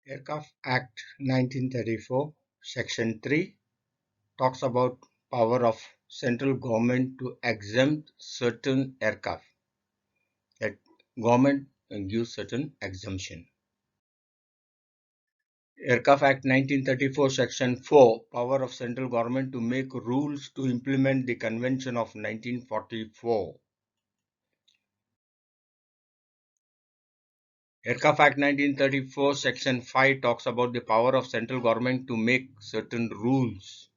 Aircraft Act 1934, Section 3 talks about power of central government to exempt certain aircraft. That government gives certain exemption. Aircraft Act 1934, Section 4 power of central government to make rules to implement the Convention of 1944. Aircraft Act 1934, Section 5 talks about the power of central government to make certain rules.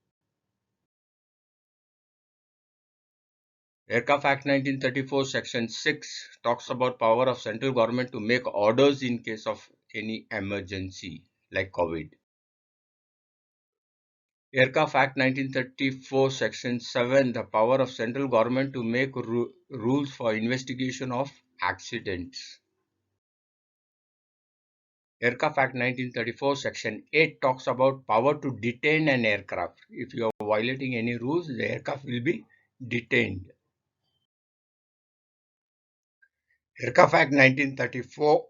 Aircraft Act 1934, Section 6 talks about power of central government to make orders in case of any emergency like COVID. Aircraft Act 1934, Section 7, the power of central government to make rules for investigation of accidents. Aircraft Act 1934, Section 8 talks about power to detain an aircraft. If you are violating any rules, the aircraft will be detained. Aircraft Act 1934,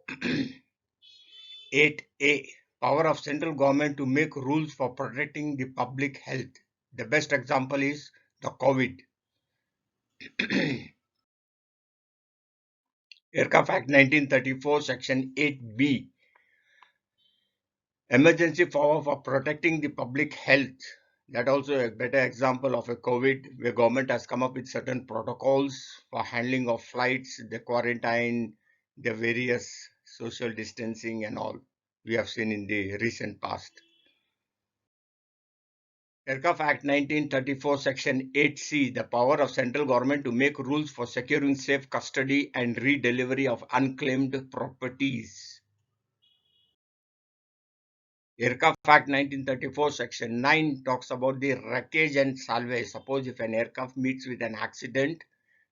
8A, power of central government to make rules for protecting the public health. The best example is the COVID. Aircraft Act 1934, Section 8B, emergency power for protecting the public health. That also a better example of a COVID where government has come up with certain protocols for handling of flights, the quarantine, the various social distancing and all we have seen in the recent past. Aircraft Act 1934, Section 8C, the power of central government to make rules for securing safe custody and redelivery of unclaimed properties. Aircraft Act 1934, Section 9 talks about the wreckage and salvage. Suppose if an aircraft meets with an accident,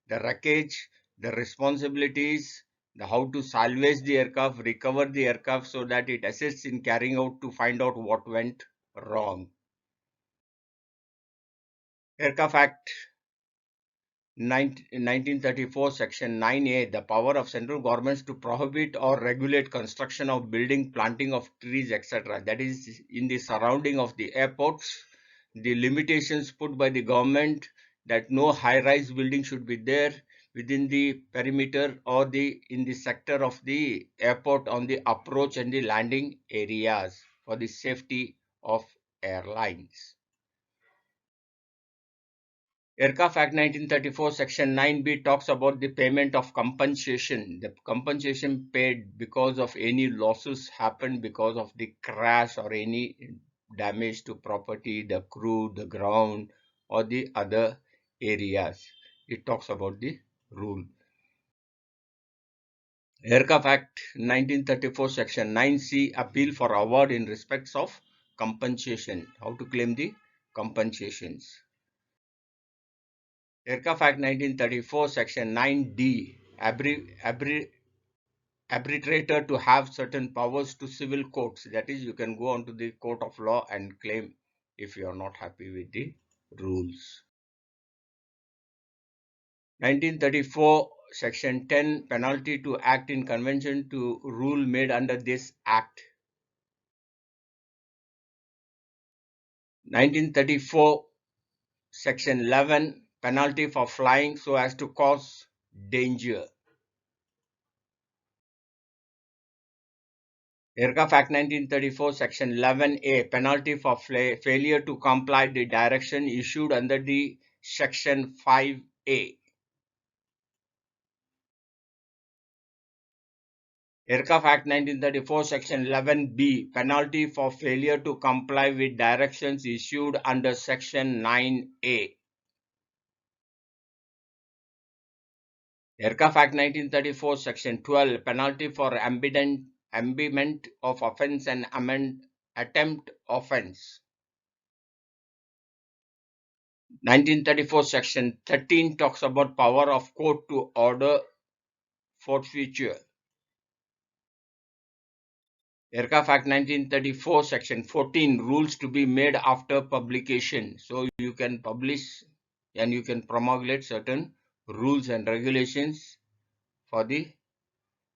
the wreckage, the responsibilities, the how to salvage the aircraft, recover the aircraft so that it assists in carrying out to find out what went wrong. Aircraft Act 1934, Section 9A, the power of central governments to prohibit or regulate construction of building, planting of trees, etc. That is in the surrounding of the airports, the limitations put by the government that no high-rise building should be there within the perimeter or in the sector of the airport on the approach and the landing areas for the safety of airlines. Aircraft Act 1934, Section 9B talks about the payment of compensation. The compensation paid because of any losses happened because of the crash or any damage to property, the crew, the ground, or the other areas. It talks about the rule. Aircraft Act 1934, Section 9C, appeal for award in respects of compensation. How to claim the compensations. Aircraft Act 1934, Section 9D, arbitrator to have certain powers to civil courts. That is, you can go on to the court of law and claim if you are not happy with the rules. 1934, Section 10, penalty to act in convention to rule made under this act. 1934, Section 11, penalty for flying so as to cause danger. Aircraft Act 1934, Section 11A, penalty for failure to comply the direction issued under the Section 5A. Aircraft Act 1934, Section 11B, penalty for failure to comply with directions issued under Section 9A. Aircraft Act 1934, Section 12, penalty for amendment of offence and attempt offence. 1934, Section 13 talks about power of court to order forfeiture. Aircraft Act 1934, Section 14, rules to be made after publication. So you can publish and you can promulgate certain rules and regulations for the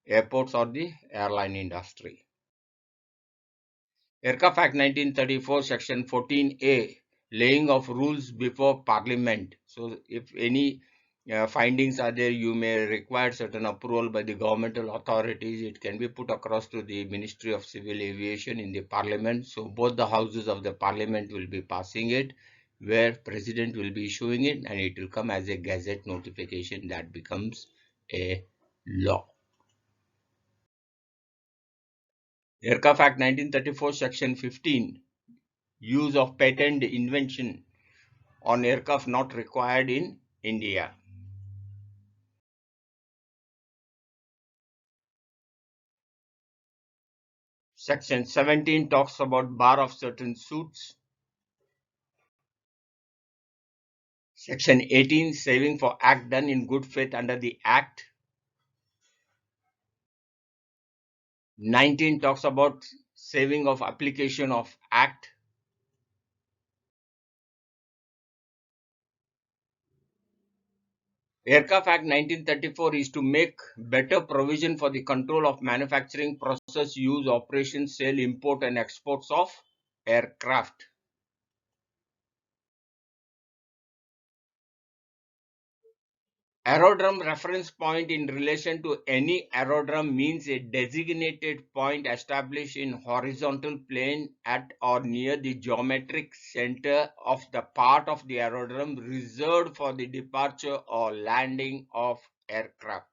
airports or the airline industry. Aircraft Act 1934, Section 14A, laying of rules before Parliament. So, if any findings are there, you may require certain approval by the governmental authorities. It can be put across to the Ministry of Civil Aviation in the Parliament. So, both the houses of the Parliament will be passing it, where President will be issuing it, and it will come as a gazette notification that becomes a law. Aircraft Act 1934, Section 15, use of patent invention on aircraft not required in India. Section 17 talks about bar of certain suits. Section 18, saving for act done in good faith under the Act. 19 talks about saving of application of Act. Aircraft Act 1934 is to make better provision for the control of manufacturing, process, use, operation, sale, import and exports of aircraft. Aerodrome reference point in relation to any aerodrome means a designated point established in horizontal plane at or near the geometric center of the part of the aerodrome reserved for the departure or landing of aircraft.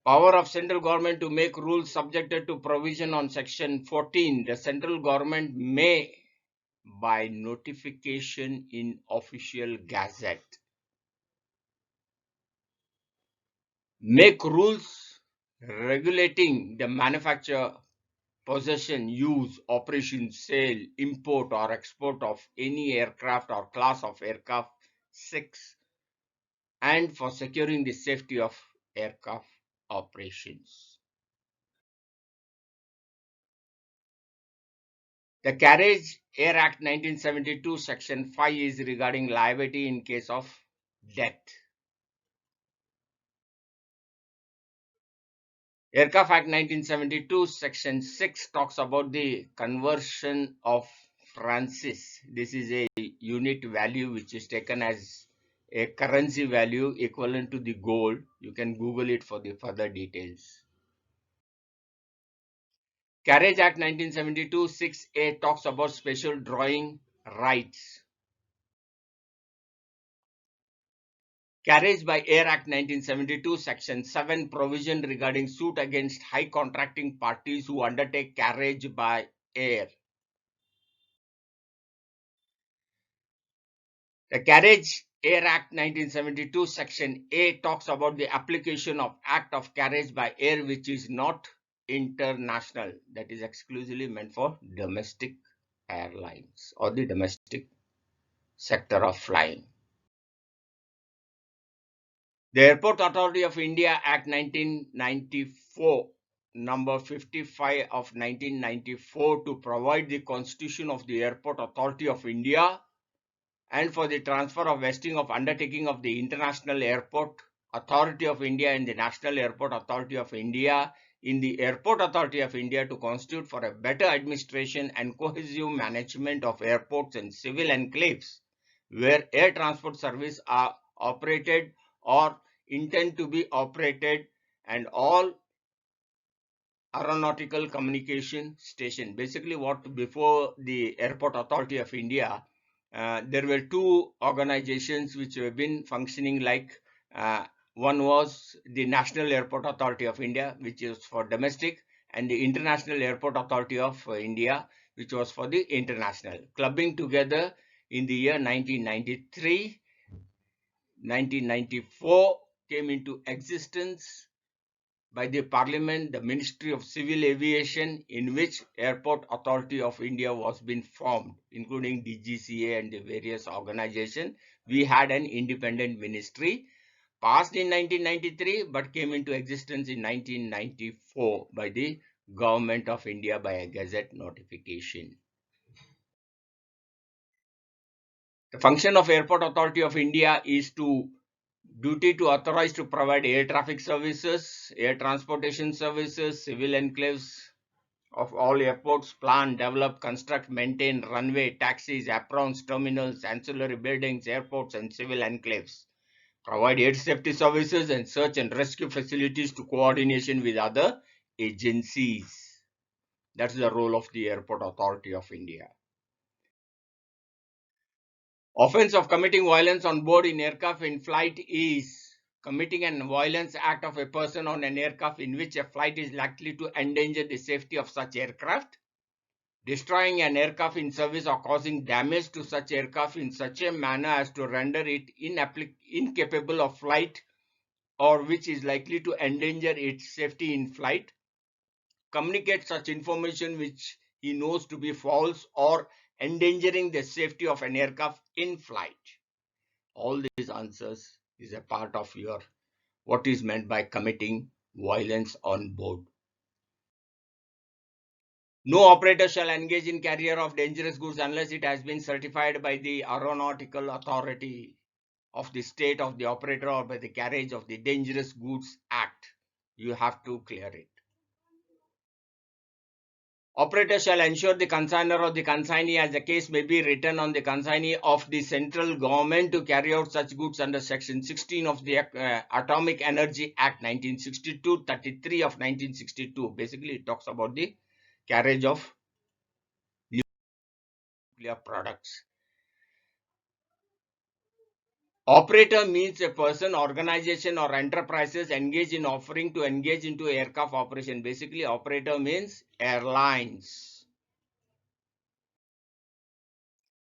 Power of central government to make rules subjected to provision on section 14. The central government may, by notification in official gazette, make rules regulating the manufacture, possession, use, operation, sale, import or export of any aircraft or class of aircraft. 6. And for securing the safety of aircraft operations. The Carriage Air Act 1972 Section 5 is regarding liability in case of death. Aircraft Act 1972 Section 6 talks about the conversion of francs. This is a unit value which is taken as a currency value equivalent to the gold. You can Google it for the further details. Carriage Act 1972 6A talks about special drawing rights. Carriage by Air Act 1972 Section 7 provision regarding suit against high contracting parties who undertake carriage by air. The Carriage Air Act 1972 Section A talks about the application of Act of Carriage by Air which is not international, that is exclusively meant for domestic airlines or the domestic sector of flying. The Airport Authority of India Act 1994, number 55 of 1994, to provide the constitution of the Airport Authority of India and for the transfer of vesting of undertaking of the International Airport Authority of India and the National Airport Authority of India in the Airport Authority of India to constitute for a better administration and cohesive management of airports and civil enclaves where air transport service are operated or intend to be operated, and all aeronautical communication station. Basically, what before the Airport Authority of India, there were two organizations which have been functioning like one was the National Airport Authority of India, which is for domestic, and the International Airport Authority of India, which was for the international. Clubbing together in the year 1993, 1994 came into existence by the Parliament, the Ministry of Civil Aviation, in which Airport Authority of India was being formed, including DGCA and the various organizations. We had an independent ministry, passed in 1993, but came into existence in 1994 by the Government of India by a Gazette notification. The function of Airport Authority of India is to Duty to authorize to provide air traffic services, air transportation services, civil enclaves of all airports, plan, develop, construct, maintain runway, taxis, aprons, terminals, ancillary buildings, airports, and civil enclaves. Provide air safety services and search and rescue facilities to coordination with other agencies. That's the role of the Airport Authority of India. Offense of committing violence on board in aircraft in flight is committing an violence act of a person on an aircraft in which a flight is likely to endanger the safety of such aircraft, destroying an aircraft in service or causing damage to such aircraft in such a manner as to render it incapable of flight or which is likely to endanger its safety in flight, communicate such information which he knows to be false or endangering the safety of an aircraft in flight. All these answers is a part of your what is meant by committing violence on board. No operator shall engage in carrier of dangerous goods unless it has been certified by the aeronautical authority of the state of the operator or by the Carriage of the Dangerous Goods Act. You have to clear it. Operator shall ensure the consignor or the consignee, as the case may be, written on the consignee of the central government to carry out such goods under Section 16 of the Atomic Energy Act 1962, 33 of 1962. Basically, it talks about the carriage of nuclear products. Operator means a person, organization, or enterprises engaged in offering to engage into aircraft operation. Basically, operator means airlines.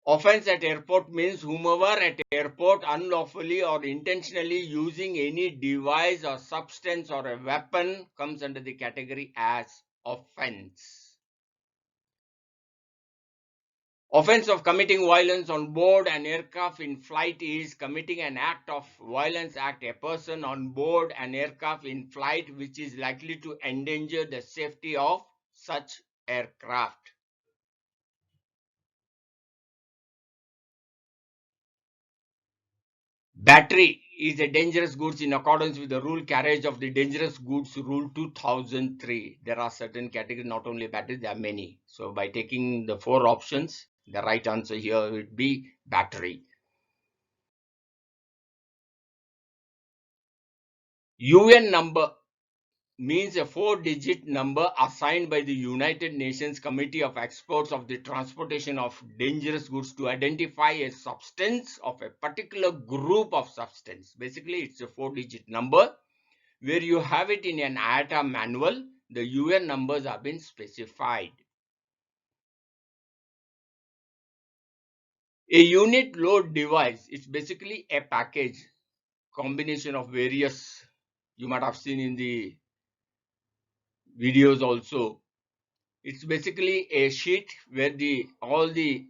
Offense at airport means whomever at airport unlawfully or intentionally using any device or substance or a weapon comes under the category as offense. Offense of committing violence on board an aircraft in flight is committing an act of violence at a person on board an aircraft in flight which is likely to endanger the safety of such aircraft. Battery is a dangerous goods in accordance with the rule carriage of the Dangerous Goods Rule 2003. There are certain categories, not only batteries, there are many. So by taking the 4 options, the right answer here would be battery. UN number means a 4-digit number assigned by the United Nations Committee of Experts of the Transportation of Dangerous Goods to identify a substance of a particular group of substance. Basically, it's a 4-digit number. Where you have it in an IATA manual, the UN numbers have been specified. A unit load device is basically a package, combination of various, you might have seen in the videos also. It's basically a sheet where all the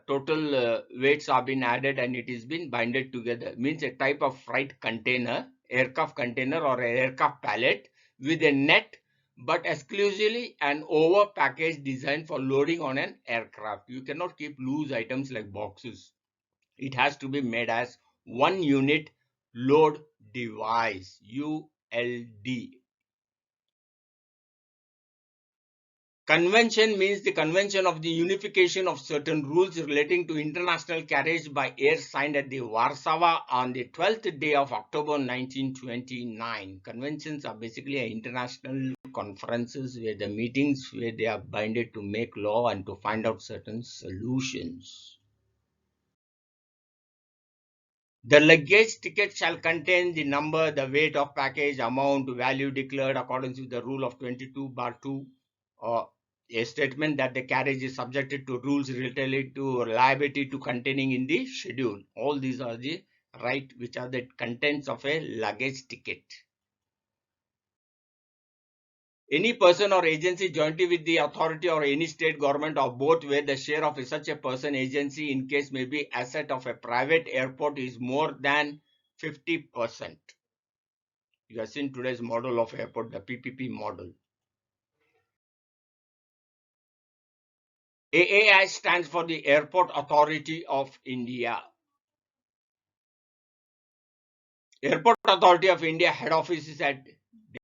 total weights have been added and it is been binded together. Means a type of freight container, aircraft container or an aircraft pallet with a net, but exclusively an over package designed for loading on an aircraft. You cannot keep loose items like boxes. It has to be made as one unit load device, ULD. Convention means the convention of the unification of certain rules relating to international carriage by air signed at the Warsaw on the 12th day of October 1929. Conventions are basically international conferences where the meetings where they are binded to make law and to find out certain solutions. The luggage ticket shall contain the number, the weight of package, amount, value declared according to the rule of 22/2 or a statement that the carriage is subjected to rules related to liability to containing in the schedule. All these are the right which are the contents of a luggage ticket. Any person or agency jointly with the authority or any state government or both where the share of such a person agency in case may be asset of a private airport is more than 50%. You have seen today's model of airport, the PPP model. AAI stands for the Airport Authority of India. Airport Authority of India head office is at